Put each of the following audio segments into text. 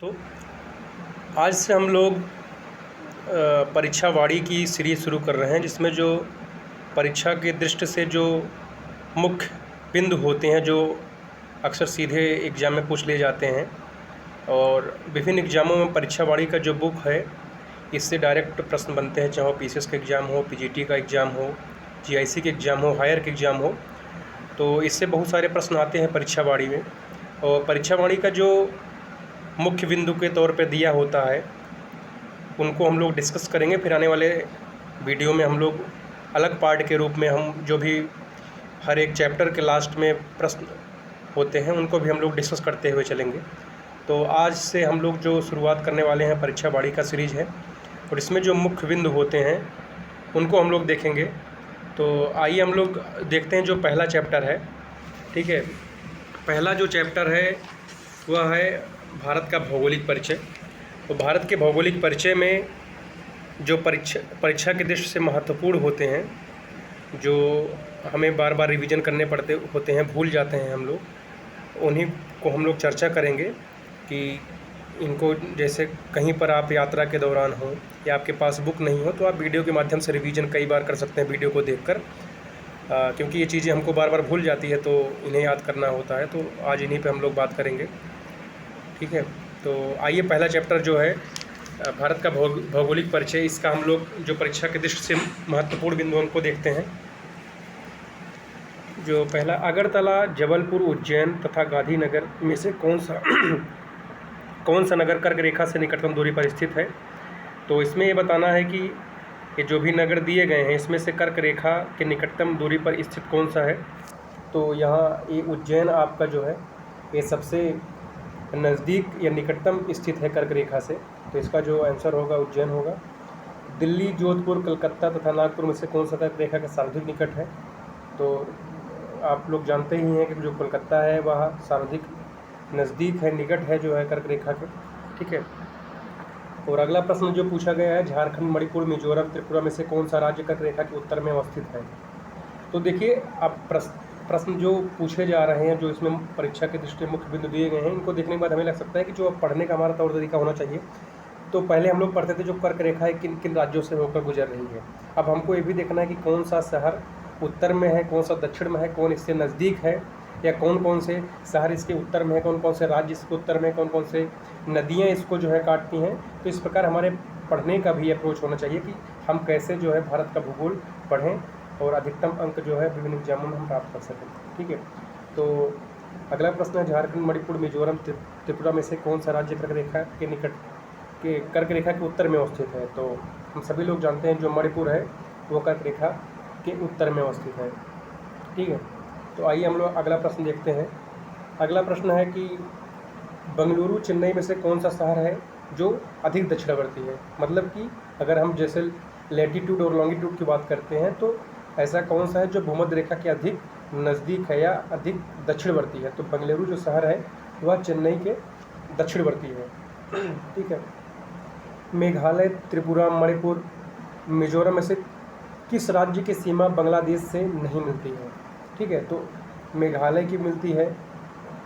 तो आज से हम लोग परीक्षा वाड़ी की सीरीज़ शुरू कर रहे हैं, जिसमें जो परीक्षा की दृष्टि से जो मुख्य बिंदु होते हैं जो अक्सर सीधे एग्ज़ाम में पूछ लिए जाते हैं, और विभिन्न एग्ज़ामों में परीक्षा वाड़ी का जो बुक है इससे डायरेक्ट प्रश्न बनते हैं, चाहे वो पीसीएस का एग्ज़ाम हो, पीजीटी का एग्ज़ाम हो, जीआईसी के एग्ज़ाम हो, हायर के एग्ज़ाम हो। तो इससे बहुत सारे प्रश्न आते हैं परीक्षा वाड़ी में। और परीक्षा वाड़ी का जो मुख्य बिंदु के तौर पे दिया होता है उनको हम लोग डिस्कस करेंगे। फिर आने वाले वीडियो में हम लोग अलग पार्ट के रूप में हम जो भी हर एक चैप्टर के लास्ट में प्रश्न होते हैं उनको भी हम लोग डिस्कस करते हुए चलेंगे। तो आज से हम लोग जो शुरुआत करने वाले हैं परीक्षा वाड़ी का सीरीज़ है, और इसमें जो मुख्य बिंदु होते हैं उनको हम लोग देखेंगे। तो आइए हम लोग देखते हैं जो पहला चैप्टर है। ठीक है, पहला जो चैप्टर है वह है भारत का भौगोलिक परिचय। तो भारत के भौगोलिक परिचय में जो परीक्षा की दृष्टि से महत्वपूर्ण होते हैं, जो हमें बार बार रिवीजन करने पड़ते होते हैं, भूल जाते हैं हम लोग, उन्हीं को हम लोग चर्चा करेंगे कि इनको जैसे कहीं पर आप यात्रा के दौरान हो या आपके पास बुक नहीं हो तो आप वीडियो के माध्यम से रिवीजन कई बार कर सकते हैं वीडियो को देखकर, क्योंकि ये चीज़ें हमको बार बार भूल जाती है तो इन्हें याद करना होता है। तो आज इन्हीं पे हम लोग बात करेंगे। ठीक है, तो आइए पहला चैप्टर जो है भारत का भौगोलिक परिचय, इसका हम लोग जो परीक्षा की दृष्टि से महत्वपूर्ण बिंदु उनको देखते हैं। जो पहला, अगरतला, जबलपुर, उज्जैन तथा गांधीनगर में से कौन सा नगर कर्क रेखा से निकटतम दूरी पर स्थित है। तो इसमें ये बताना है कि ये जो भी नगर दिए गए हैं इसमें से कर्क रेखा के निकटतम दूरी पर स्थित कौन सा है। तो यहाँ ये उज्जैन आपका जो है ये सबसे नज़दीक या निकटतम स्थित है कर्क रेखा से, तो इसका जो आंसर होगा उज्जैन होगा। दिल्ली, जोधपुर, कलकत्ता तथा नागपुर में से कौन सा कर्क रेखा का सर्वाधिक निकट है। तो आप लोग जानते ही हैं कि जो कलकत्ता है वह सर्वाधिक नज़दीक है, निकट है जो है कर्क रेखा के। ठीक है, और अगला प्रश्न जो पूछा गया है, झारखंड, मणिपुर, मिजोरम, त्रिपुरा में से कौन सा राज्य कर्क रेखा के उत्तर में अवस्थित है। तो देखिए, अब प्रश्न जो पूछे जा रहे हैं, जो इसमें परीक्षा की दृष्टि मुख्य बिंदु दिए गए हैं, इनको देखने के बाद हमें लग सकता है कि जो पढ़ने का हमारा तौर तरीका होना चाहिए। तो पहले हम लोग पढ़ते थे जो कर्क रेखा है किन किन राज्यों से होकर गुजर रही है। अब हमको ये भी देखना है कि कौन सा शहर उत्तर में है, कौन सा दक्षिण में है, कौन इससे नज़दीक है, या कौन कौन से शहर इसके उत्तर में है, कौन कौन से राज्य इसके उत्तर में, कौन कौन से नदियाँ इसको जो है काटती हैं। तो इस प्रकार हमारे पढ़ने का भी अप्रोच होना चाहिए कि हम कैसे जो है भारत का भूगोल पढ़ें और अधिकतम अंक जो है विभिन्न एग्जामों में हम प्राप्त कर सकें। ठीक है, तो अगला प्रश्न है, झारखंड, मणिपुर, मिजोरम, त्रिपुरा में से कौन सा राज्य कर्क रेखा के निकट के कर्क रेखा के उत्तर में अवस्थित है। तो हम सभी लोग जानते हैं जो मणिपुर है वो कर्क रेखा के उत्तर में अवस्थित है। ठीक है, तो आइए हम लोग अगला प्रश्न देखते हैं। अगला प्रश्न है कि बेंगलुरु, चेन्नई में से कौन सा शहर है जो अधिक दक्षिणवर्ती है। मतलब कि अगर हम जैसे लैटीट्यूड और लॉन्गिट्यूड की बात करते हैं तो ऐसा कौन सा है जो भूमध्य रेखा के अधिक नज़दीक है या अधिक दक्षिणवर्ती है। तो बेंगलुरु जो शहर है वह चेन्नई के दक्षिणवर्ती है। ठीक है, मेघालय, त्रिपुरा, मणिपुर, मिजोरम में से किस राज्य की सीमा बांग्लादेश से नहीं मिलती है। ठीक है, तो मेघालय की मिलती है,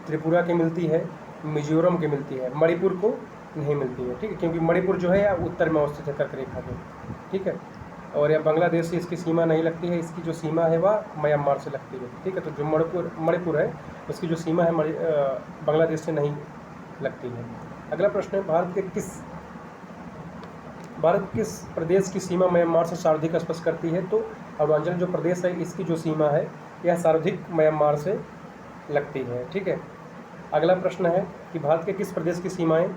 त्रिपुरा की मिलती है, मिजोरम की मिलती है, मणिपुर को नहीं मिलती है। ठीक है, क्योंकि मणिपुर जो है उत्तर में अवस्थित है कर्क रेखा के। ठीक है, और यह बांग्लादेश से इसकी सीमा नहीं लगती है, इसकी जो सीमा है वह म्यांमार से लगती है। ठीक है, तो जो मणिपुर है उसकी जो सीमा है बांग्लादेश से नहीं लगती है। अगला प्रश्न है, भारत किस प्रदेश की सीमा म्यांमार से सर्वाधिक स्पर्श करती है। तो अरुणाचल जो प्रदेश है इसकी जो सीमा है यह सर्वाधिक म्यांमार से लगती है। ठीक है, अगला प्रश्न है कि भारत के किस प्रदेश की सीमाएं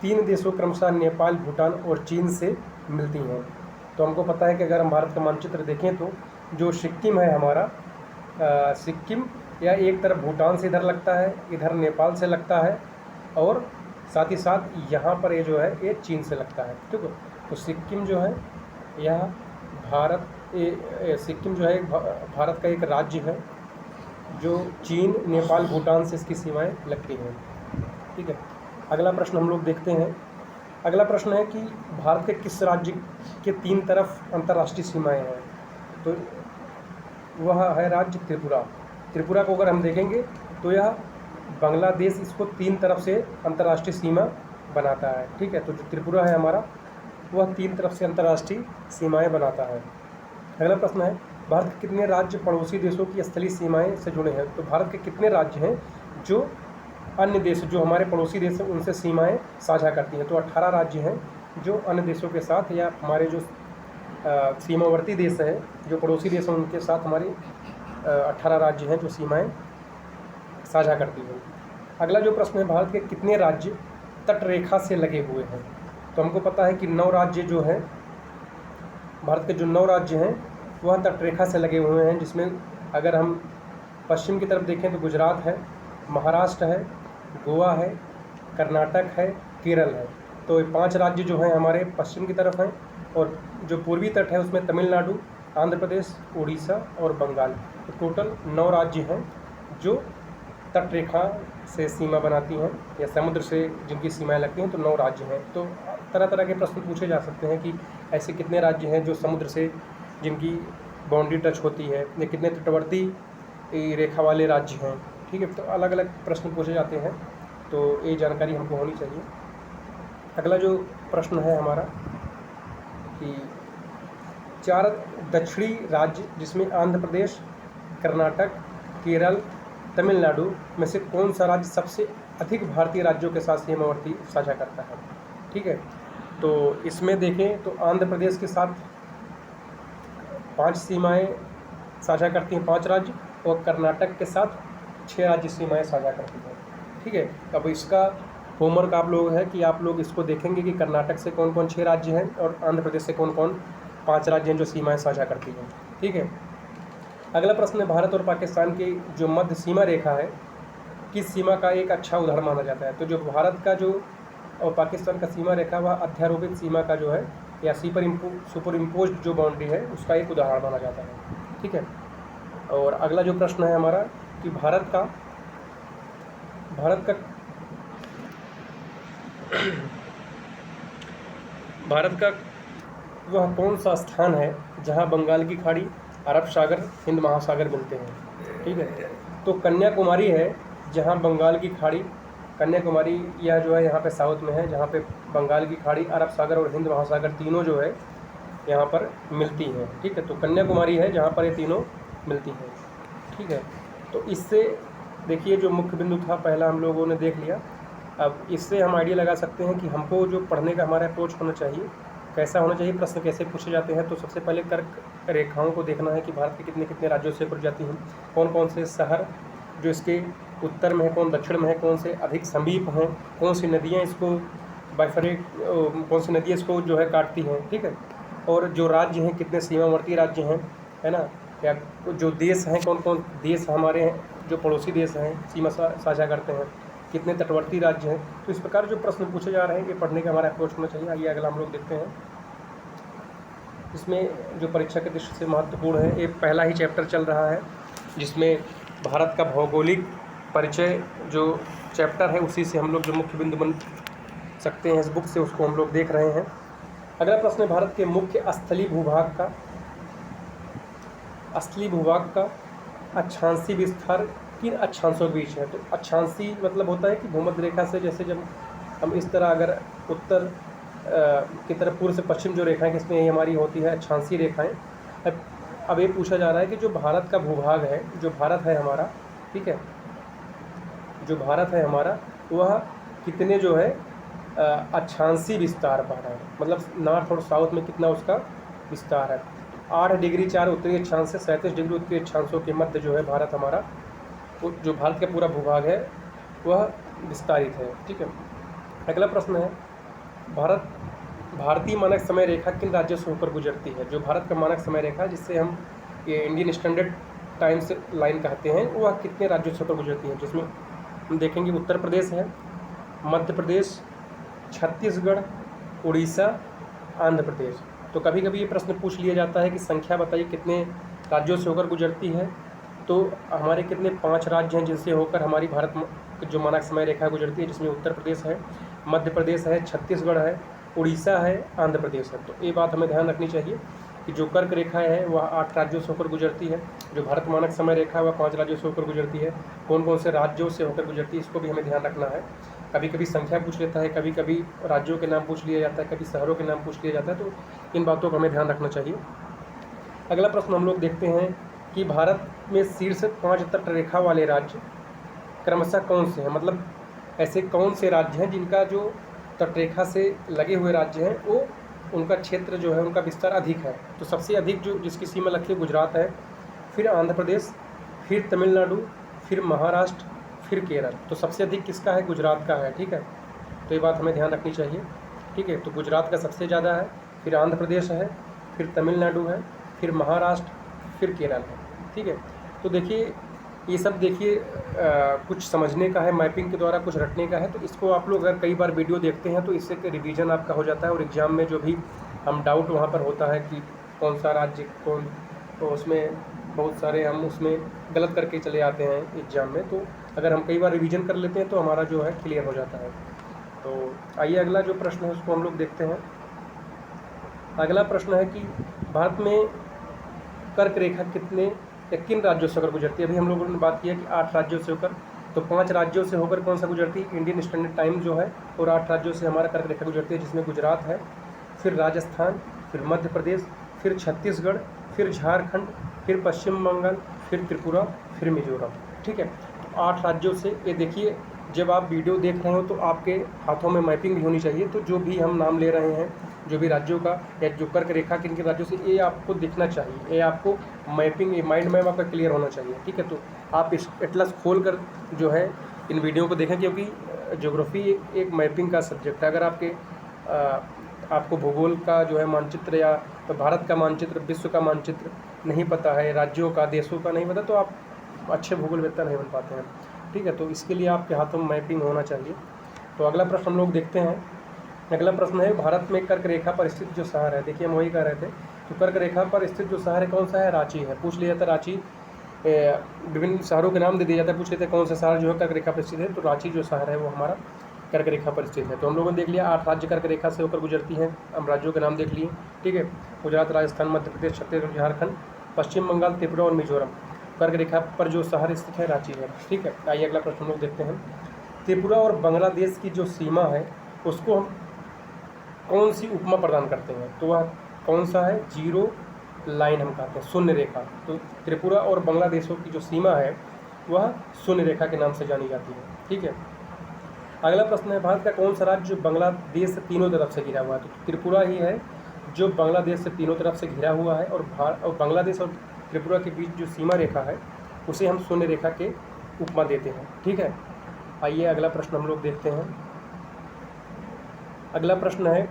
3 देशों क्रमशः नेपाल, भूटान और चीन से मिलती हैं। तो हमको पता है कि अगर हम भारत का मानचित्र देखें तो जो सिक्किम है हमारा, सिक्किम या एक तरफ भूटान से इधर लगता है, इधर नेपाल से लगता है, और साथ ही साथ यहाँ पर ये जो है ये चीन से लगता है। ठीक है, तो सिक्किम जो है यह सिक्किम जो है भारत का एक राज्य है जो चीन, नेपाल, भूटान से इसकी सीमाएं लगती हैं। ठीक है, अगला प्रश्न हम लोग देखते हैं। अगला प्रश्न है कि भारत के किस राज्य के 3 तरफ अंतर्राष्ट्रीय सीमाएं हैं। तो वह है राज्य त्रिपुरा। त्रिपुरा को अगर हम देखेंगे तो यह बांग्लादेश इसको 3 तरफ से अंतर्राष्ट्रीय सीमा बनाता है। ठीक है, तो जो त्रिपुरा है हमारा वह 3 तरफ से अंतर्राष्ट्रीय सीमाएं बनाता है। अगला प्रश्न है, भारत के कितने राज्य पड़ोसी देशों की स्थलीय सीमाएं से जुड़े हैं? तो भारत के कितने राज्य हैं जो अन्य देश, जो हमारे पड़ोसी देश हैं उनसे सीमाएं साझा करती हैं? तो 18 राज्य हैं जो अन्य देशों के साथ, या हमारे जो सीमावर्ती देश हैं, जो पड़ोसी देश हैं उनके साथ हमारी 18 राज्य हैं जो सीमाएं साझा करती हैं। अगला जो प्रश्न है, भारत के कितने राज्य तट रेखा से लगे हुए हैं? तो हमको पता है कि 9 राज्य जो हैं, भारत के जो 9 राज्य हैं वह तट रेखा से लगे हुए हैं, जिसमें अगर हम पश्चिम की तरफ देखें तो गुजरात है, महाराष्ट्र है, गोवा है, कर्नाटक है, केरल है। तो ये 5 राज्य जो हैं हमारे पश्चिम की तरफ हैं, और जो पूर्वी तट है उसमें तमिलनाडु, आंध्र प्रदेश, उड़ीसा और बंगाल। तो टोटल 9 राज्य हैं जो तट रेखा से सीमा बनाती हैं, या समुद्र से जिनकी सीमाएं लगती हैं, तो 9 राज्य हैं। तो तरह तरह के प्रश्न पूछे जा सकते हैं कि ऐसे कितने राज्य हैं जो समुद्र से जिनकी बाउंड्री टच होती है, या कितने तटवर्ती रेखा वाले राज्य हैं। ठीक है, तो अलग अलग प्रश्न पूछे जाते हैं, तो ये जानकारी हमको होनी चाहिए। अगला जो प्रश्न है हमारा कि 4 दक्षिणी राज्य जिसमें आंध्र प्रदेश, कर्नाटक, केरल, तमिलनाडु में से कौन सा राज्य सबसे अधिक भारतीय राज्यों के साथ सीमावर्ती साझा करता है? ठीक है, तो इसमें देखें तो आंध्र प्रदेश के साथ 5 सीमाएं साझा करती हैं, 5 राज्य, और कर्नाटक के साथ 6 राज्य सीमाएं साझा करती हैं। ठीक है, अब इसका होमवर्क आप लोग है कि आप लोग इसको देखेंगे कि कर्नाटक से कौन कौन 6 राज्य हैं और आंध्र प्रदेश से कौन कौन 5 राज्य हैं जो सीमाएं साझा करती हैं। ठीक है, अगला प्रश्न है, भारत और पाकिस्तान की जो मध्य सीमा रेखा है किस सीमा का एक अच्छा उदाहरण माना जाता है? तो जो भारत का जो और पाकिस्तान का सीमा रेखा वह अध्यारोपित सीमा का जो है, या सुपर इम्पोज्ड जो बाउंड्री है उसका एक उदाहरण माना जाता है। ठीक है, और अगला जो प्रश्न है हमारा कि भारत का वह कौन सा स्थान है जहां बंगाल की खाड़ी, अरब सागर, हिंद महासागर मिलते हैं? ठीक है, तो कन्याकुमारी है जहां बंगाल की खाड़ी, कन्याकुमारी यह जो है यहाँ पे साउथ में है, जहाँ पे बंगाल की खाड़ी, अरब सागर और हिंद महासागर तीनों जो है यहाँ पर मिलती हैं। ठीक है, तो कन्याकुमारी है जहाँ पर ये तीनों मिलती हैं। ठीक है, तो इससे देखिए जो मुख्य बिंदु था पहला हम लोगों ने देख लिया। अब इससे हम आइडिया लगा सकते हैं कि हमको जो पढ़ने का हमारा अप्रोच होना चाहिए, कैसा होना चाहिए, प्रश्न कैसे पूछे जाते हैं। तो सबसे पहले कर्क रेखाओं को देखना है कि भारत के कितने कितने राज्यों से जुड़ जाती हैं, कौन कौन से शहर जो इसके उत्तर में है, कौन दक्षिण में है, कौन से अधिक समीप हैं, कौन सी नदियाँ इसको कौन सी नदियाँ इसको जो है काटती हैं। ठीक है, और जो राज्य हैं कितने सीमावर्ती राज्य हैं, है ना, या जो देश हैं कौन कौन देश हमारे हैं जो पड़ोसी देश हैं सीमा साझा करते हैं, कितने तटवर्ती राज्य हैं। तो इस प्रकार जो प्रश्न पूछे जा रहे हैं ये पढ़ने का हमारा अप्रोच होना चाहिए। आइए अगला हम लोग देखते हैं, इसमें जो परीक्षा के दृष्टि से महत्वपूर्ण है, एक पहला ही चैप्टर चल रहा है जिसमें भारत का भौगोलिक परिचय जो चैप्टर है उसी से हम लोग जो मुख्य बिंदु बन सकते हैं इस बुक से उसको हम लोग देख रहे हैं। अगला प्रश्न है, भारत के मुख्य स्थलीय भूभाग का अक्षांशीय विस्तार किन अक्षांशों के बीच है? तो अक्षांशीय मतलब होता है कि भूमध्य रेखा से, जैसे जब हम इस तरह अगर उत्तर की तरफ पूर्व से पश्चिम जो रेखाएं किसमें यही हमारी होती है अक्षांशीय रेखाएं। अब ये पूछा जा रहा है कि जो भारत का भूभाग है, जो भारत है हमारा, ठीक है, जो भारत है हमारा वह कितने जो है अक्षांशीय विस्तार पर है, मतलब नॉर्थ और साउथ में कितना उसका विस्तार है। 8 डिग्री 4 उत्तरी अक्षांश से 37 डिग्री उत्तरी अक्षांशों के मध्य जो है भारत हमारा, जो भारत का पूरा भूभाग है वह विस्तारित है। ठीक है, अगला प्रश्न है, भारतीय मानक समय रेखा किन राज्यों से होकर गुजरती है? जो भारत का मानक समय रेखा जिससे हम ये इंडियन स्टैंडर्ड टाइम से लाइन कहते हैं, वह कितने राज्यों से होकर गुजरती है? जिसमें हम देखेंगे उत्तर प्रदेश है, मध्य प्रदेश, छत्तीसगढ़, उड़ीसा, आंध्र प्रदेश। तो कभी कभी ये प्रश्न पूछ लिया जाता है कि संख्या बताइए कितने राज्यों से होकर गुजरती है। तो हमारे कितने 5 राज्य हैं जिनसे होकर हमारी भारत जो मानक समय रेखा गुजरती है, जिसमें उत्तर प्रदेश है, मध्य प्रदेश है, छत्तीसगढ़ है, उड़ीसा है, आंध्र प्रदेश है। तो ये बात हमें ध्यान रखनी चाहिए कि जो कर्क रेखा है वह 8 राज्यों से होकर गुजरती है, जो भारत मानक समय रेखा है वह 5 राज्यों से होकर गुजरती है। कौन कौन से राज्यों से होकर गुजरती है इसको भी हमें ध्यान रखना है। कभी कभी संख्या पूछ लेता है, कभी कभी राज्यों के नाम पूछ लिया जाता है, कभी शहरों के नाम पूछ लिया जाता है, तो इन बातों का हमें ध्यान रखना चाहिए। अगला प्रश्न हम लोग देखते हैं कि भारत में शीर्ष 5 तटरेखा वाले राज्य क्रमशः कौन से हैं, मतलब ऐसे कौन से राज्य हैं जिनका जो तटरेखा से लगे हुए राज्य हैं वो उनका क्षेत्र जो है उनका विस्तार अधिक है। तो सबसे अधिक जो जिसकी सीमा लगती है गुजरात है, फिर आंध्र प्रदेश, फिर तमिलनाडु, फिर महाराष्ट्र, फिर केरल। तो सबसे अधिक किसका है? गुजरात का है। ठीक है, तो ये बात हमें ध्यान रखनी चाहिए। ठीक है, तो गुजरात का सबसे ज़्यादा है, फिर आंध्र प्रदेश है, फिर तमिलनाडु है, फिर महाराष्ट्र, फिर केरल है। ठीक है, तो देखिए ये सब देखिए कुछ समझने का है, मैपिंग के द्वारा कुछ रटने का है। तो इसको आप लोग अगर कई बार वीडियो देखते हैं तो इससे रिवीजन आपका हो जाता है, और एग्ज़ाम में जो भी हम डाउट वहाँ पर होता है कि कौन सा राज्य कौन, तो उसमें बहुत सारे हम उसमें गलत करके चले आते हैं एग्ज़ाम में। तो अगर हम कई बार रिवीजन कर लेते हैं तो हमारा जो है क्लियर हो जाता है। तो आइए अगला जो प्रश्न है उसको हम लोग देखते हैं। अगला प्रश्न है कि भारत में कर्क रेखा कितने या किन राज्यों से होकर गुजरती है? अभी हम लोगों ने बात किया कि 8 राज्यों से होकर, तो 5 राज्यों से होकर कौन सा गुजरती है? इंडियन स्टैंडर्ड टाइम जो है, और 8 राज्यों से हमारा कर्क रेखा गुजरती है, जिसमें गुजरात है, फिर राजस्थान, फिर मध्य प्रदेश, फिर छत्तीसगढ़, फिर झारखंड, फिर पश्चिम बंगाल, फिर त्रिपुरा, फिर मिजोरम। ठीक है, तो 8 राज्यों से। ये देखिए जब आप वीडियो देख रहे हो तो आपके हाथों में मैपिंग भी होनी चाहिए। तो जो भी हम नाम ले रहे हैं, जो भी राज्यों का या जो कर्क रेखा किन किन राज्यों से, ये आपको दिखना चाहिए, ये आपको मैपिंग, ये माइंड मैप आपका क्लियर होना चाहिए। ठीक है, तो आप इस एटलस खोल कर जो है इन वीडियो को देखें, क्योंकि ज्योग्राफी एक मैपिंग का सब्जेक्ट है। अगर आपको भूगोल का जो है मानचित्र या तो भारत का मानचित्र, विश्व का मानचित्र नहीं पता है, राज्यों का, देशों का नहीं पता, तो आप अच्छे भूगोलवेत्ता नहीं बन पाते हैं। ठीक है, तो इसके लिए आपके हाथों में मैपिंग होना चाहिए। तो अगला प्रश्न हम लोग देखते हैं। अगला प्रश्न है भारत में कर्क रेखा पर स्थित जो शहर है, देखिए हम वही कह रहे थे, तो कर्क रेखा पर स्थित जो शहर है कौन सा है? रांची है। पूछ लिया जाता है रांची, विभिन्न शहरों के नाम दे दिया जाता है, पूछ लेते हैं कौन सा शहर जो है कर्क रेखा पर स्थित है, तो रांची जो शहर है वो हमारा कर्क रेखा पर स्थित है। तो हम लोगों ने देख लिया 8 राज्य कर्क रेखा से होकर गुजरती हैं, हम राज्यों के नाम देख लिए। ठीक है, गुजरात, राजस्थान, मध्य प्रदेश, छत्तीसगढ़, झारखंड, पश्चिम बंगाल, त्रिपुरा और मिजोरम। कर्क रेखा पर जो शहर स्थित है रांची है। ठीक है, आइए अगला प्रश्न हम लोग देखते हैं। त्रिपुरा और बांग्लादेश की जो सीमा है उसको हम कौन सी उपमा प्रदान करते हैं? तो वह कौन सा है? जीरो लाइन हम कहते हैं, शून्य रेखा। तो त्रिपुरा और बांग्लादेशों की जो सीमा है वह शून्य रेखा के नाम से जानी जाती है। ठीक है, अगला प्रश्न है भारत का कौन सा राज्य जो बांग्लादेश से तीनों तरफ से घिरा हुआ है? तो त्रिपुरा ही है जो बांग्लादेश से तीनों तरफ से घिरा हुआ है, और बांग्लादेश और त्रिपुरा के बीच जो सीमा रेखा है उसे हम शून्य रेखा के उपमा देते हैं। ठीक है, आइए अगला प्रश्न हम लोग देखते हैं। अगला प्रश्न है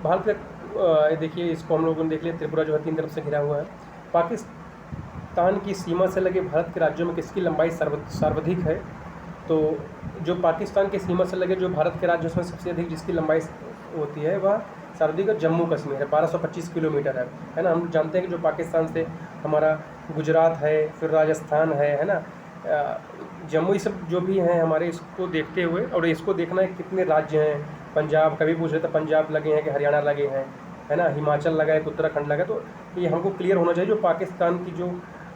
भारत का, देखिए इसको हम लोगों ने देख लिया, त्रिपुरा जो है 3 तरफ से घिरा हुआ है। पाकिस्तान की सीमा से लगे भारत के राज्यों में किसकी लंबाई सर्वाधिक है? तो जो पाकिस्तान की सीमा से लगे जो भारत के राज्य उसमें सबसे अधिक जिसकी लंबाई होती है वह सर्वाधिक जम्मू कश्मीर है, 1225 किलोमीटर है ना। हम जानते हैं कि जो पाकिस्तान से हमारा गुजरात है, फिर राजस्थान है ना, जम्मू, ये सब जो भी हैं हमारे, इसको देखते हुए, और इसको देखना है कितने राज्य हैं। पंजाब, कभी पूछ रहे थे पंजाब लगे हैं कि हरियाणा लगे हैं, है ना, हिमाचल लगा है कि उत्तराखंड लगा है, तो ये हमको क्लियर होना चाहिए जो पाकिस्तान की जो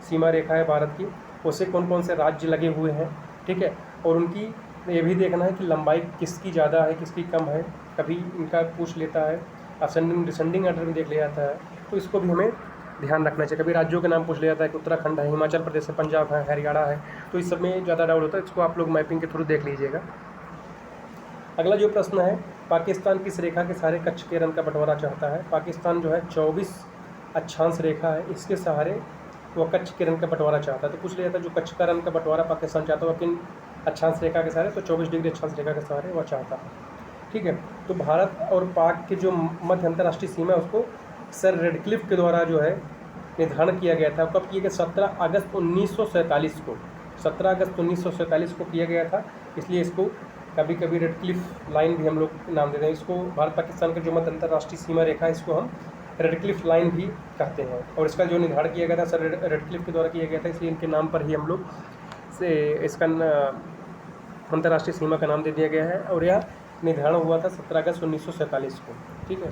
सीमा रेखा है भारत की, उसे कौन कौन से राज्य लगे हुए हैं। ठीक है, और उनकी ये भी देखना है कि लंबाई किसकी ज़्यादा है किसकी कम है, कभी इनका पूछ लेता है, असेंडिंग डिसेंडिंग ऑर्डर भी देख लिया जाता है, तो इसको भी हमें ध्यान रखना चाहिए। कभी राज्यों के नाम पूछ लिया जाता है कि उत्तराखंड है, हिमाचल प्रदेश है, पंजाब है, हरियाणा है, तो इस सब में ज़्यादा डाउट होता है, इसको आप लोग मैपिंग के थ्रू देख लीजिएगा। अगला जो प्रश्न है, पाकिस्तान किस रेखा के सहारे कच्छ के रण का बंटवारा चाहता है? पाकिस्तान जो है 24 अक्षांश रेखा है, इसके सहारे वह कच्छ के रण का बंटवारा चाहता है। तो पूछ लिया जाता है जो कच्छ का रण का बंटवारा पाकिस्तान चाहता है वह किन अक्षांश रेखा के सहारे? तो 24 डिग्री अक्षांश रेखा के सहारे वह चाहता है। ठीक है, तो भारत और पाक की जो मध्य अंतर्राष्ट्रीय सीमा है उसको सर रेडक्लिफ के द्वारा जो है निर्धारण किया गया था। कब किया गया? 17 अगस्त 1947 को, 17 अगस्त 1947 को किया गया था, इसलिए इसको कभी कभी रेडक्लिफ लाइन भी हम लोग नाम देते हैं। इसको भारत पाकिस्तान का जो मध्य अंतर्राष्ट्रीय सीमा रेखा है इसको हम रेडक्लिफ लाइन भी कहते हैं, और इसका जो निर्धारण किया गया था सर रेडक्लिफ के द्वारा किया गया था, इसलिए इनके नाम पर ही हम लोग से इसका अंतर्राष्ट्रीय सीमा का नाम दे दिया गया है, और यह निर्धारण हुआ था 17 अगस्त 1947 को। ठीक है,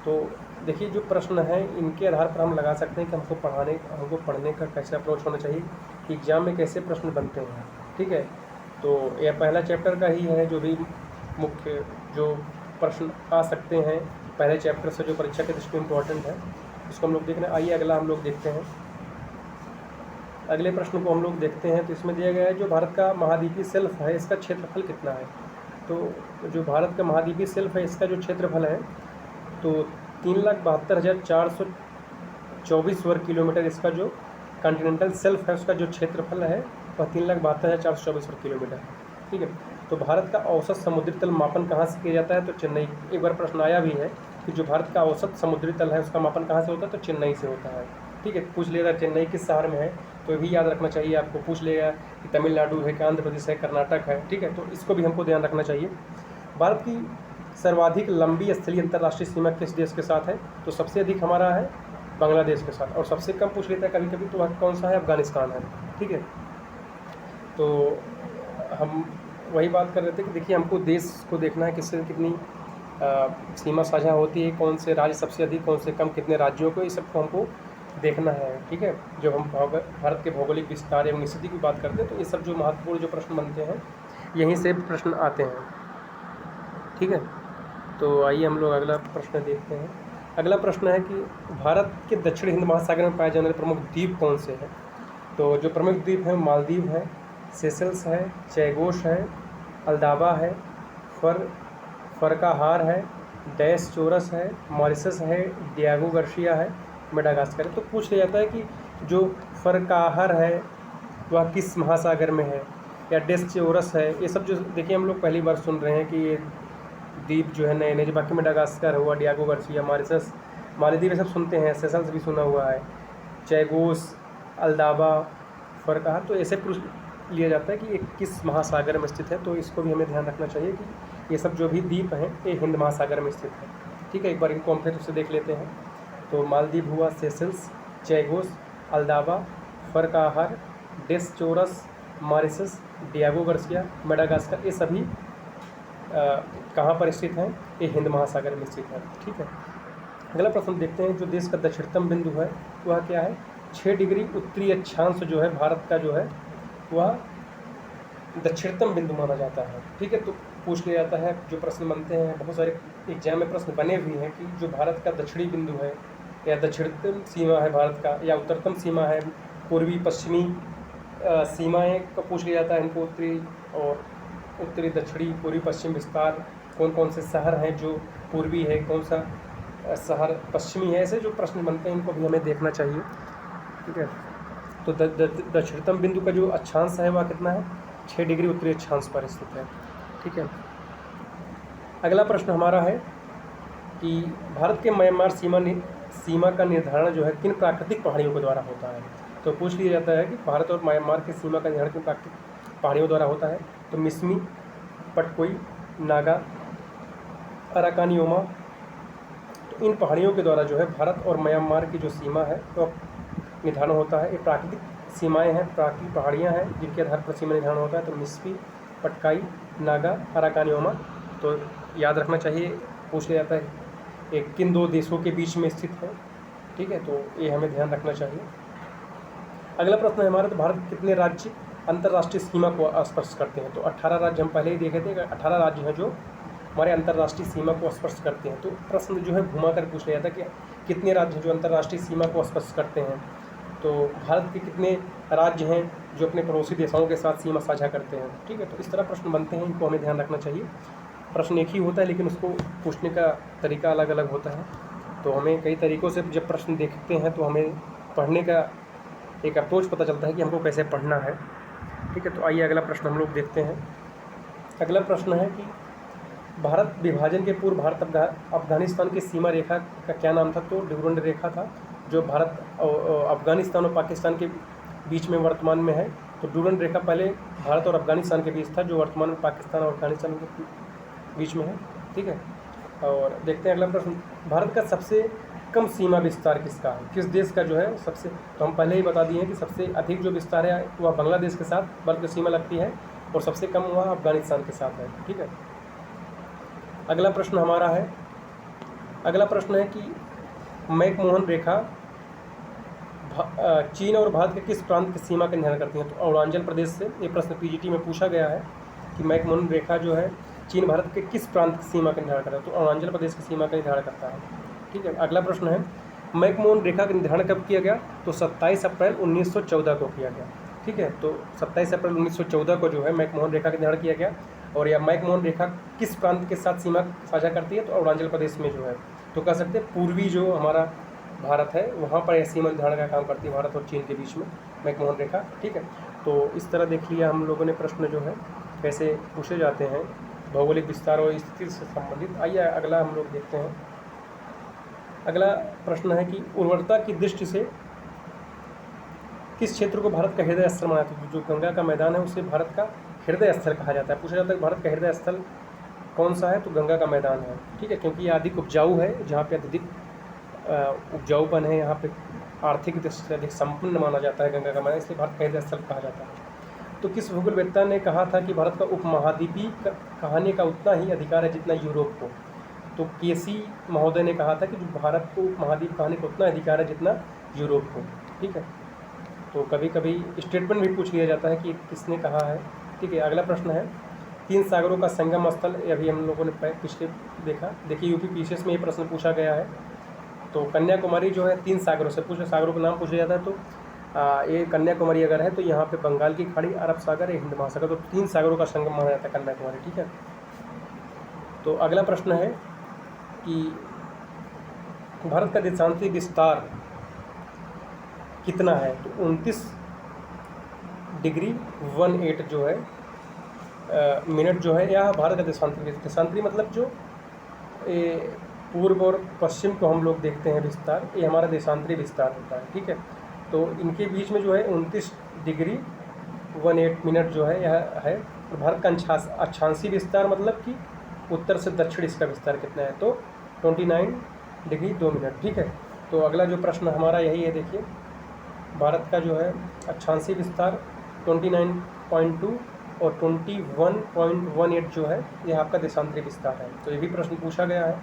तो देखिए जो प्रश्न है इनके आधार पर हम लगा सकते हैं कि हमको पढ़ने का कैसे अप्रोच होना चाहिए, कि एग्ज़ाम में कैसे प्रश्न बनते हैं। ठीक है, तो यह पहला चैप्टर का ही है जो भी मुख्य जो प्रश्न आ सकते हैं पहले चैप्टर से, जो परीक्षा के दृष्टि इम्पोर्टेंट है, उसको हम लोग देख रहे हैं। आइए अगला हम लोग देखते हैं। अगले प्रश्न को हम लोग देखते हैं। तो इसमें दिया गया है जो भारत का महाद्वीपीय शेल्फ है इसका क्षेत्रफल कितना है। तो जो भारत का महाद्वीपीय शेल्फ है इसका जो क्षेत्रफल है तो 3,72,424 वर्ग किलोमीटर इसका जो कॉन्टिनेंटल शेल्फ है उसका जो क्षेत्रफल है वह 3,72,424 वर्ग किलोमीटर। ठीक है। तो भारत का औसत समुद्री तल मापन कहाँ से किया जाता है। तो चेन्नई, एक बार प्रश्न आया भी है कि जो भारत का औसत समुद्री तल है उसका मापन कहाँ से होता है। तो चेन्नई से होता है। ठीक है। पूछ लेगा चेन्नई किस शहर में है, तो ये भी याद रखना चाहिए आपको। पूछ लेगा कि तमिलनाडु है कि आंध्र प्रदेश है, कर्नाटक है। ठीक है। तो इसको भी हमको ध्यान रखना चाहिए। भारत की सर्वाधिक लंबी स्थलीय अंतर्राष्ट्रीय सीमा किस देश के साथ है। तो सबसे अधिक हमारा है बांग्लादेश के साथ, और सबसे कम पूछ लेता है कभी कभी तो वह कौन सा है, अफगानिस्तान है। ठीक है। तो हम वही बात कर रहे थे कि देखिए हमको देश को देखना है किससे कितनी सीमा साझा होती है, कौन से राज्य सबसे अधिक, कौन से कम, कितने राज्यों को, ये सबको हमको देखना है। ठीक है। जब हम भारत के भौगोलिक विस्तार एवं स्थिति की बात करते हैं तो ये सब जो महत्वपूर्ण जो प्रश्न बनते हैं यहीं से प्रश्न आते हैं। ठीक है। तो आइए हम लोग अगला प्रश्न देखते हैं। अगला प्रश्न है कि भारत के दक्षिण हिंद महासागर में पाए जाने वाले प्रमुख द्वीप कौन से हैं। तो जो प्रमुख द्वीप हैं मालदीव है, सेशल्स है, चैगोस है, अल्दाबा है, फरकाहार है, डैश चोरस है, मॉरिशस है, डियागो गार्सिया है, मेडागास्कर है। तो पूछ लिया जाता है कि जो फरकाहार है वह किस महासागर में है, या डेस चोरस है। ये सब जो देखिए हम लोग पहली बार सुन रहे हैं कि ये द्वीप जो है नए नए, जो बाकी मेडागास्कर हुआ, डियागो गार्सिया, मॉरिशस, मालदीव, ये सब सुनते हैं, सेशल्स भी सुना हुआ है, चैगोस, अल्दाबा, फरकाहार। तो ऐसे पूछ लिया जाता है कि ये किस महासागर में स्थित है। तो इसको भी हमें ध्यान रखना चाहिए कि ये सब जो भी द्वीप हैं ये हिंद महासागर में स्थित है। ठीक है। एक बार इनको हम फिर से देख लेते हैं। तो मालदीव हुआ, सेशल्स, चैगोस, अल्दाबा, फरकाहार, डेस चोरस, मॉरिशस, डियागो गार्सिया, मेडागास्कर, ये सभी कहाँ पर स्थित हैं, ये हिंद महासागर में स्थित है। ठीक है। अगला प्रश्न देखते हैं। जो देश का दक्षिणतम बिंदु है वह क्या है। 6 डिग्री उत्तरी अक्षांश जो है भारत का जो है वह दक्षिणतम बिंदु माना जाता है। ठीक है। तो पूछ लिया जाता है, जो प्रश्न बनते हैं, बहुत सारे एग्जाम में प्रश्न बने हुए हैं कि जो भारत का दक्षिणी बिंदु है या दक्षिणतम सीमा है भारत का, या उत्तरतम सीमा है, पूर्वी पश्चिमी सीमाएं का पूछ लिया जाता है इनको, उत्तरी और उत्तरी दक्षिणी पूर्वी पश्चिम विस्तार, कौन कौन से शहर हैं जो पूर्वी है, कौन सा शहर पश्चिमी है। ऐसे जो प्रश्न बनते हैं इनको भी हमें देखना चाहिए। ठीक है। तो दक्षिणतम बिंदु का जो अक्षांश है वह कितना है, 6 डिग्री उत्तरी अक्षांश पर स्थित है। ठीक है। अगला प्रश्न हमारा है कि भारत के म्यांमार सीमा का निर्धारण जो है किन प्राकृतिक पहाड़ियों के द्वारा होता है। तो पूछ लिया जाता है कि भारत और म्यांमार की सीमा का निर्धारण किन प्राकृतिक पहाड़ियों द्वारा होता है। तो मिसमी, पटकोई, नागा, अराकानियोमा। तो इन पहाड़ियों के द्वारा जो है भारत और म्यांमार की जो सीमा है तो निर्धारण होता है। ये प्राकृतिक सीमाएं हैं, प्राकृतिक पहाड़ियां हैं जिनके आधार पर सीमा निर्धारण होता है। तो मिसमी, पटकाई, नागा, अराकानियोमा। तो याद रखना चाहिए, पूछ लिया जाता है एक किन 2 देशों के बीच में स्थित है। ठीक है। तो ये हमें ध्यान रखना चाहिए। अगला प्रश्न है हमारा, तो भारत कितने राज्य अंतर्राष्ट्रीय सीमा को स्पर्श करते हैं। तो 18 राज्य हम पहले ही देखे थे, 18 राज्य हैं जो हमारे अंतर्राष्ट्रीय सीमा को स्पर्श करते हैं। तो प्रश्न जो है घुमा कर पूछ लिया जाता है कि कितने राज्य हैं जो अंतर्राष्ट्रीय सीमा को स्पर्श करते हैं। तो भारत के कितने राज्य हैं जो अपने पड़ोसी देशों के साथ सीमा साझा करते हैं। ठीक है। तो इस तरह प्रश्न बनते हैं, इनको हमें ध्यान रखना चाहिए। प्रश्न एक ही होता है लेकिन उसको पूछने का तरीका अलग अलग होता है। तो हमें कई तरीक़ों से जब प्रश्न देखते हैं तो हमें पढ़ने का एक अप्रोच पता चलता है कि हमको कैसे पढ़ना है। ठीक है। तो आइए अगला प्रश्न हम लोग देखते हैं। अगला प्रश्न है कि भारत विभाजन के पूर्व भारत अफगानिस्तान की सीमा रेखा का क्या नाम था। तो ड्यूरेंट रेखा था, जो भारत अफगानिस्तान और पाकिस्तान के बीच में वर्तमान में है। तो ड्यूरेंट रेखा पहले भारत और अफगानिस्तान के बीच था, जो वर्तमान में पाकिस्तान और अफगानिस्तान के बीच में है। ठीक है। और देखते हैं अगला प्रश्न, भारत का सबसे कम सीमा विस्तार किसका है, किस देश का जो है सबसे। तो हम पहले ही बता दिए हैं कि सबसे अधिक जो विस्तार है वह बांग्लादेश के साथ बल्कि सीमा लगती है, और सबसे कम वह अफगानिस्तान के साथ है। ठीक है। अगला प्रश्न हमारा है, अगला प्रश्न है कि मैकमोहन रेखा चीन और भारत के किस प्रांत की सीमा का निर्धारण करती है। तो अरुणाचल प्रदेश से। ये प्रश्न पीजीटी में पूछा गया है कि मैकमोहन रेखा जो है चीन भारत के किस प्रांत की सीमा का निर्धारण करता है? तो अरुणाचल प्रदेश की सीमा का निर्धारण करता है। ठीक है, अगला प्रश्न है मैकमोहन रेखा का निर्धारण कब किया गया? तो 27 अप्रैल 1914 को किया गया। ठीक है, तो 27 अप्रैल 1914 को जो है मैकमोहन रेखा का निर्धारण किया गया। और यह मैकमोहन रेखा किस प्रांत के साथ सीमा साझा करती है? तो अरुणाचल प्रदेश में जो है, तो कह सकते हैं पूर्वी जो हमारा भारत है वहाँ पर यह सीमा निर्धारण का काम करती है, भारत और चीन के बीच में मैकमोहन रेखा। ठीक है, तो इस तरह देख लिया हम लोगों ने प्रश्न जो है कैसे पूछे जाते हैं भौगोलिक विस्तार और स्थिति से संबंधित। आइए अगला हम लोग देखते हैं। अगला प्रश्न है कि उर्वरता की दृष्टि से किस क्षेत्र को भारत का हृदय स्थल माना जाता है? जो गंगा का मैदान है उसे भारत का हृदय स्थल कहा जाता है। पूछा जाता है कि भारत का हृदय स्थल कौन सा है? तो गंगा का मैदान है। ठीक है, क्योंकि यह अधिक उपजाऊ है, जहाँ पे अत्यधिक उपजाऊपन है, यहाँ पे आर्थिक दृष्टि से अधिक संपन्न माना जाता है गंगा का मैदान, इसलिए भारत का हृदय स्थल कहा जाता है। तो किस भूगोलवेत्ता ने कहा था कि भारत का उपमहाद्वीपीय कहने का उतना ही अधिकार है जितना यूरोप को? तो केसी महोदय ने कहा था कि जो भारत को उपमहाद्वीप कहने का उतना अधिकार है जितना यूरोप को। ठीक है, तो कभी कभी स्टेटमेंट भी पूछ लिया जाता है कि किसने कहा है। ठीक है, अगला प्रश्न है 3 सागरों का संगम स्थल, अभी हम लोगों ने पिछले देखा। देखिए यूपी पीसीएस में ये प्रश्न पूछा गया है। तो कन्याकुमारी जो है 3 सागरों से पूछे, सागरों का नाम पूछा जाता है। तो ये कन्याकुमारी अगर है तो यहाँ पे बंगाल की खाड़ी, अरब सागर, हिंद महासागर, तो 3 सागरों का संगम माना जाता है कन्याकुमारी। ठीक है, तो अगला प्रश्न है कि भारत का देशांतरी विस्तार कितना है? तो 29°18 जो है मिनट जो है यह भारत का देशांतरी मतलब जो पूर्व और पश्चिम को हम लोग देखते हैं विस्तार, ये हमारा देशांतरी विस्तार होता है। ठीक है, तो इनके बीच में जो है 29°18 मिनट जो है यह है। और भारत का अक्षांशीय विस्तार मतलब कि उत्तर से दक्षिण इसका विस्तार कितना है? तो 29°2 मिनट। ठीक है, तो अगला जो प्रश्न हमारा यही है। देखिए भारत का जो है अक्षांशीय विस्तार 29.2 और 21.18 जो है यह आपका देशांतरी विस्तार है। तो ये भी प्रश्न पूछा गया है।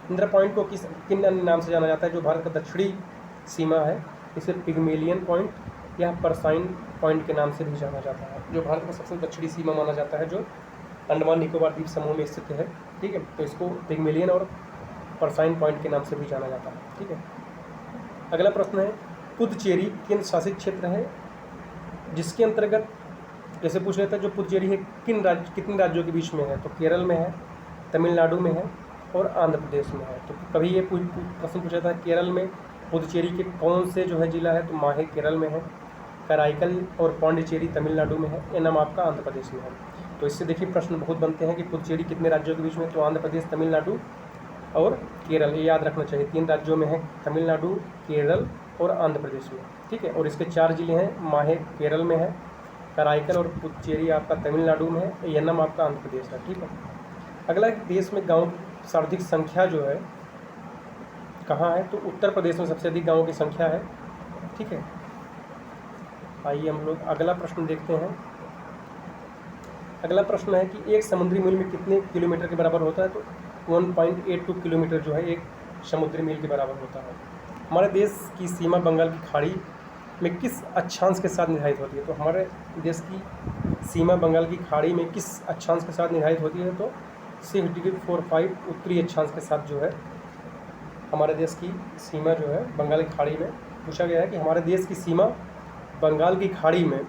इंदिरा पॉइंट को किन अन्य नाम से जाना जाता है? जो भारत का दक्षिणी सीमा है इसे पिग्मेलियन पॉइंट या परसाइन पॉइंट के नाम से भी जाना जाता है। जो भारत का सबसे दक्षिणी सीमा माना जाता है, जो अंडमान निकोबार द्वीप समूह में स्थित है। ठीक है, तो इसको पिग्मेलियन और परसाइन पॉइंट के नाम से भी जाना जाता है। ठीक है, अगला प्रश्न है पुदुचेरी केंद्र शासित क्षेत्र है जिसके अंतर्गत, जैसे पूछ लेता है जो पुदुचेरी है कितने राज्यों के बीच में है? तो केरल में है, तमिलनाडु में है और आंध्र प्रदेश में है। तो कभी ये प्रश्न पूछा था केरल में पुदुचेरी के कौन से जो है जिला है? तो माहे केरल में है, कराईकल और पौंडीचेरी तमिलनाडु में है, एनम आपका आंध्र प्रदेश में है। तो इससे देखिए प्रश्न बहुत बनते हैं कि पुदुचेरी कितने राज्यों के बीच में? तो आंध्र प्रदेश, तमिलनाडु और केरल, ये याद रखना चाहिए। 3 राज्यों में है, तमिलनाडु, केरल और आंध्र प्रदेश में। ठीक है, और इसके 4 जिले हैं, माहे केरल में है, कराईकल और पुदुचेरी आपका तमिलनाडु में है, एनम आपका आंध्र प्रदेश है। ठीक है, अगला देश में गाँव सर्वाधिक संख्या जो है कहाँ है? तो उत्तर प्रदेश में सबसे अधिक गाँवों की संख्या है। ठीक है, आइए हम लोग अगला प्रश्न देखते हैं। अगला प्रश्न है कि एक समुद्री मील में कितने किलोमीटर के बराबर होता है? तो 1.82 किलोमीटर जो है एक समुद्री मील के बराबर होता है। हमारे देश की सीमा बंगाल की खाड़ी में किस अक्षांश के साथ निर्धारित होती है? तो हमारे देश की सीमा बंगाल की खाड़ी में किस अक्षांश के साथ निर्धारित होती है? तो 6°45 उत्तरी अक्षांश के साथ जो है हमारे देश की सीमा जो है बंगाल की खाड़ी में। पूछा गया है कि हमारे देश की सीमा बंगाल की खाड़ी में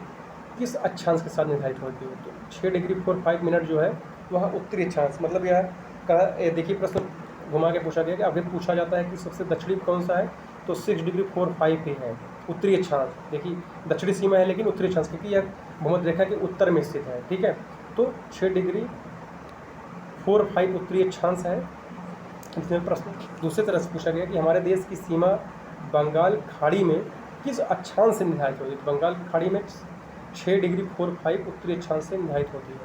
किस अक्षांश के साथ निर्धारित होती है? तो 6°45 मिनट जो है वह उत्तरी अक्षांश, मतलब यह देखिए प्रश्न घुमा के पूछा गया कि अभी पूछा जाता है कि सबसे दक्षिणी कौन सा है? तो 6°45 ही है उत्तरी अक्षांश। देखिए दक्षिणी सीमा है लेकिन उत्तरी अक्षांश, क्योंकि यह भूमध्य रेखा के उत्तर में स्थित है। ठीक है, तो 6°45 उत्तरी अक्षांश है। इसमें प्रश्न दूसरी तरह से पूछा गया कि हमारे देश की सीमा बंगाल खाड़ी में किस अक्षांश से निर्धारित होती है? तो बंगाल की खाड़ी में 6°45 उत्तरी अक्षांश से निर्धारित होती है।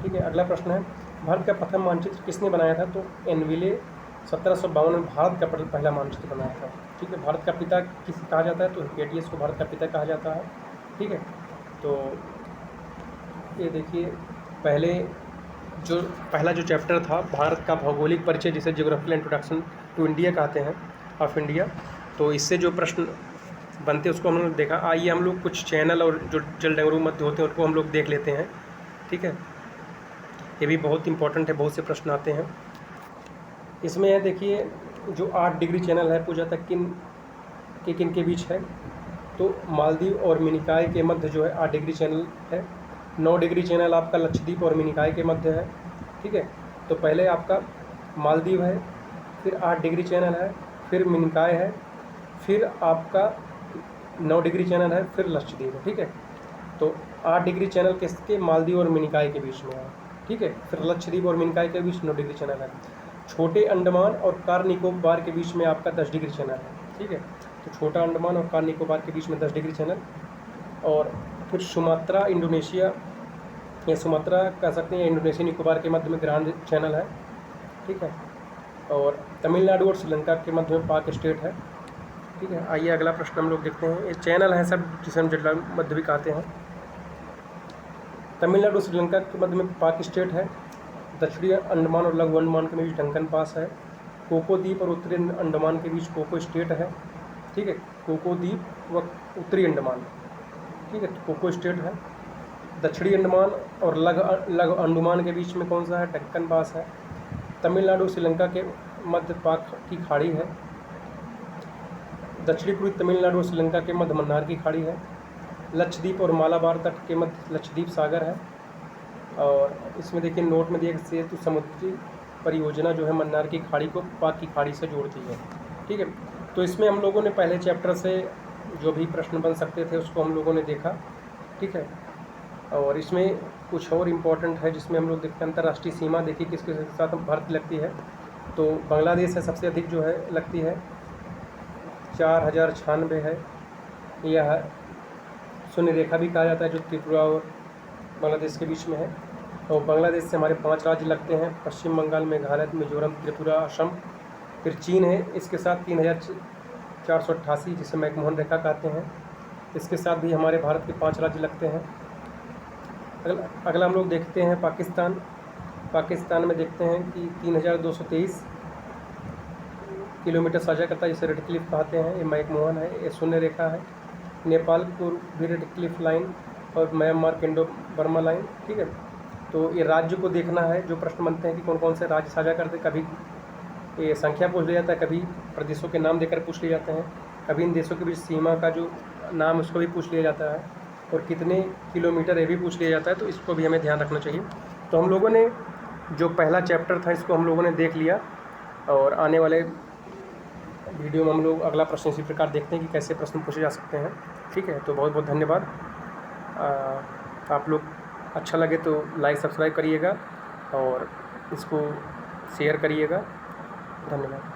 ठीक है, अगला प्रश्न है भारत का प्रथम मानचित्र किसने बनाया था? तो एनविले 1752 में भारत का पहला मानचित्र बनाया था। ठीक है, भारत का पिता किसे कहा जाता है? तो हिपेटियस को भारत का पिता कहा जाता है। ठीक है, तो ये देखिए पहला जो चैप्टर था भारत का भौगोलिक परिचय, जिसे जियोग्राफिकल इंट्रोडक्शन टू इंडिया कहते हैं, ऑफ इंडिया, तो इससे जो प्रश्न बनते उसको हम लोग देखा। आइए हम लोग कुछ चैनल और जो जल डमरू मध्य होते हैं उनको हम लोग देख लेते हैं। ठीक है, ये भी बहुत इंपॉर्टेंट है, बहुत से प्रश्न आते हैं इसमें। है देखिए, जो 8 डिग्री चैनल है पूजा तक किन के बीच है, तो मालदीव और मिनिकॉय के मध्य जो है 8 डिग्री चैनल है। 9 डिग्री चैनल आपका लक्षद्वीप और मिनिकॉय के मध्य है, ठीक है। तो पहले आपका मालदीव है, फिर 8 डिग्री चैनल है, फिर मिनिकॉय है, फिर आपका 9 डिग्री चैनल है, फिर लक्षद्वीप है, ठीक है। तो 8 डिग्री चैनल किसके, मालदीव और मिनिकॉय के बीच में है, ठीक है। फिर लक्षद्वीप और मिनिकॉय के बीच 9 डिग्री चैनल है। छोटे अंडमान और कार निकोबार के बीच में आपका 10 डिग्री चैनल है, ठीक है। तो छोटा अंडमान और कार निकोबार के बीच में 10 डिग्री चैनल। और फिर सुमात्रा इंडोनेशिया, या सुमात्रा कह सकते हैं, इंडोनेशिया निकोबार के मध्य में ग्रांड चैनल है, ठीक है। और तमिलनाडु और श्रीलंका के मध्य में पाक स्टेट है, ठीक है। आइए अगला प्रश्न हम लोग देखते हैं। ये चैनल है सब, जिसे हम जटला मध्य भी कहते हैं। तमिलनाडु श्रीलंका के मध्य में पाक स्टेट है। दक्षिणी अंडमान और लघु अंडमान के बीच डंकन पास है। कोको द्वीप और उत्तरी अंडमान के बीच कोको स्टेट है, ठीक है। कोको द्वीप व उत्तरी अंडमान, ठीक है, तो कोको स्टेट है। दक्षिणी अंडमान और लघु अंडमान के बीच में कौन सा है, डक्कन पास है। तमिलनाडु श्रीलंका के मध्य पाक की खाड़ी है। दक्षिणी पूर्वी तमिलनाडु और श्रीलंका के मध्य मन्नार की खाड़ी है। लक्षद्वीप और मालाबार तट के मध्य लक्षद्वीप सागर है। और इसमें देखिए नोट में दिया सेतु समुद्री परियोजना जो है मन्नार की खाड़ी को पाक की खाड़ी से जोड़ती है, ठीक है। तो इसमें हम लोगों ने पहले चैप्टर से जो भी प्रश्न बन सकते थे उसको हम लोगों ने देखा, ठीक है। और इसमें कुछ और इम्पोर्टेंट है जिसमें हम लोग देखते हैं अंतर्राष्ट्रीय सीमा देखिए किसके साथ भारत लगती है। तो बांग्लादेश है सबसे अधिक जो है लगती है, 4096 है। यह शून्य रेखा भी कहा जाता है जो त्रिपुरा और बांग्लादेश के बीच में है। और बांग्लादेश से हमारे 5 राज्य लगते हैं, पश्चिम बंगाल, मेघालय, मिजोरम, त्रिपुरा, असम। फिर चीन है, इसके साथ 3488 जिसे मैकमोहन रेखा कहते हैं, इसके साथ भी हमारे भारत के 5 राज्य लगते हैं। अगला हम लोग देखते हैं पाकिस्तान। पाकिस्तान में देखते हैं कि 3223 किलोमीटर साझा करता है, जिसे रेड क्लिफ कहते हैं, ये मैकमोहन है, ये शून्य रेखा है। नेपाल को भी रेड क्लिफ लाइन और म्यांमार किंडो बर्मा लाइन, ठीक है। तो ये राज्य को देखना है, जो प्रश्न बनते हैं कि कौन कौन से राज्य साझा करते हैं, कभी ये संख्या पूछ लिया जाता है, कभी प्रदेशों के नाम देकर पूछ लिए जाते हैं, कभी इन देशों के बीच सीमा का जो नाम उसको भी पूछ लिया जाता है, और कितने किलोमीटर ये भी पूछ लिया जाता है, तो इसको भी हमें ध्यान रखना चाहिए। तो हम लोगों ने जो पहला चैप्टर था इसको हम लोगों ने देख लिया, और आने वाले वीडियो में हम लोग अगला प्रश्न इसी प्रकार देखते हैं कि कैसे प्रश्न पूछे जा सकते हैं, ठीक है। तो बहुत बहुत धन्यवाद। आप लोग अच्छा लगे तो लाइक सब्सक्राइब करिएगा और इसको शेयर करिएगा। धन्यवाद।